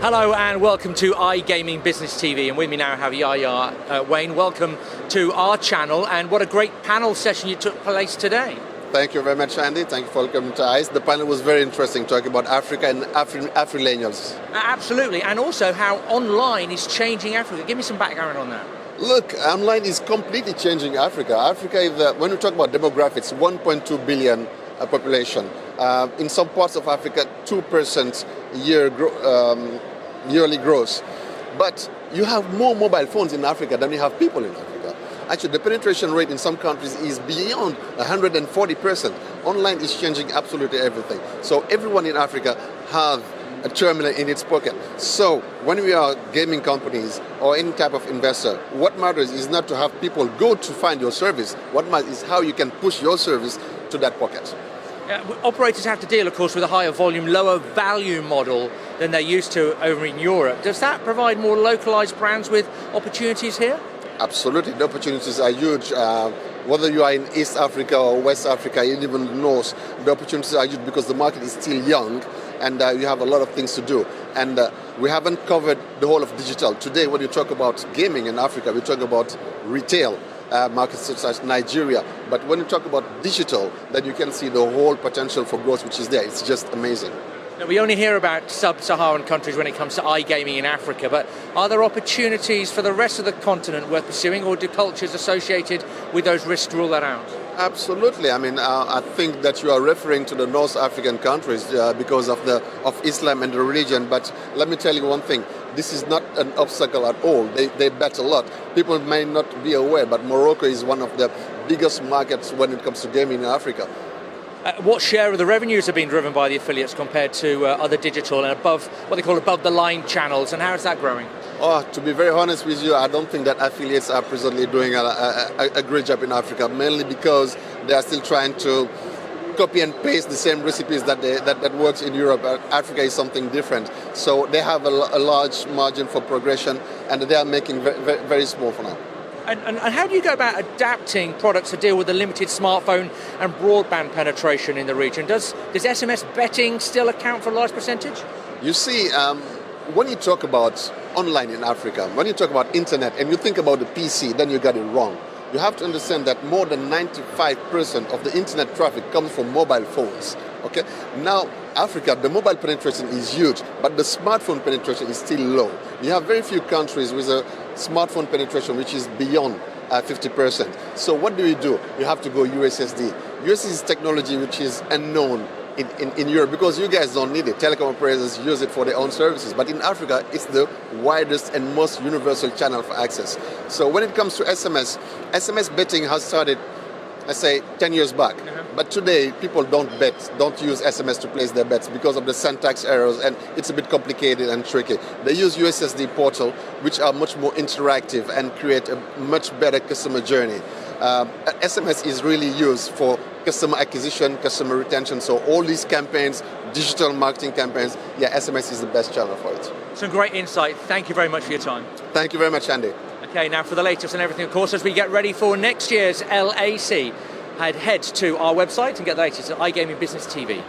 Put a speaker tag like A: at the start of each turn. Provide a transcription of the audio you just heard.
A: Hello and welcome to iGaming Business TV, and with me now I have Yayhe. Wane, welcome to our channel, and what a great panel session you took place today.
B: Thank you very much, Andy. Thank you for welcoming to ICE. The panel was very interesting, talking about Africa and Afrilenials.
A: Absolutely, and also how online is changing Africa. Give me some background on that.
B: Look, online is completely changing Africa. Africa is, when we talk about demographics, 1.2 billion population. In some parts of Africa, 2% yearly growth. But you have more mobile phones in Africa than you have people in Africa. Actually, the penetration rate in some countries is beyond 140%. Online is changing absolutely everything. So everyone in Africa have a terminal in its pocket. So when we are gaming companies or any type of investor, what matters is not to have people go to find your service. What matters is how you can push your service to that pocket.
A: Operators have to deal, of course, with a higher volume, lower value model than they're used to over in Europe. Does that provide more localized brands with opportunities here?
B: Absolutely, the opportunities are huge. Whether you are in East Africa or West Africa, even North, the opportunities are huge because the market is still young and you have a lot of things to do. And we haven't covered the whole of digital. Today, when you talk about gaming in Africa, we talk about retail. Markets such as Nigeria. But when you talk about digital, then you can see the whole potential for growth which is there. It's just amazing.
A: Now, we only hear about sub-Saharan countries when it comes to iGaming in Africa, but are there opportunities for the rest of the continent worth pursuing, or do cultures associated with those risks rule that out?
B: Absolutely. I mean, I think that you are referring to the North African countries because of Islam and the religion. But let me tell you one thing. This is not an obstacle at all. They bet a lot. People may not be aware, but Morocco is one of the biggest markets when it comes to gaming in Africa.
A: What share of the revenues are being driven by the affiliates compared to other digital and above, what they call above the line channels, and how is that growing?
B: Oh, to be very honest with you, I don't think that affiliates are presently doing a great job in Africa, mainly because they are still trying to copy and paste the same recipes that works in Europe. Africa is something different. So they have a large margin for progression, and they are making very, very small for now.
A: And how do you go about adapting products to deal with the limited smartphone and broadband penetration in the region? Does SMS betting still account for a large percentage?
B: You see, when you talk about online in Africa, when you talk about internet and you think about the PC, then you got it wrong. You have to understand that more than 95% of the internet traffic comes from mobile phones. Okay? Now, Africa, the mobile penetration is huge, but the smartphone penetration is still low. You have very few countries with a smartphone penetration which is beyond 50%. So what do? You have to go USSD. USSD is technology which is unknown in Europe because you guys don't need it. Telecom operators use it for their own services. But in Africa, it's the widest and most universal channel for access. So when it comes to SMS betting has started, let's say, 10 years back. But today, people don't use SMS to place their bets because of the syntax errors, and it's a bit complicated and tricky. They use USSD portal, which are much more interactive and create a much better customer journey. SMS is really used for customer acquisition, customer retention. So all these campaigns, digital marketing campaigns, SMS is the best channel for it.
A: Some great insight. Thank you very much for your time.
B: Thank you very much, Andy.
A: Okay, now for the latest and everything, of course, as we get ready for next year's LAC, head to our website and get the latest at iGaming Business TV.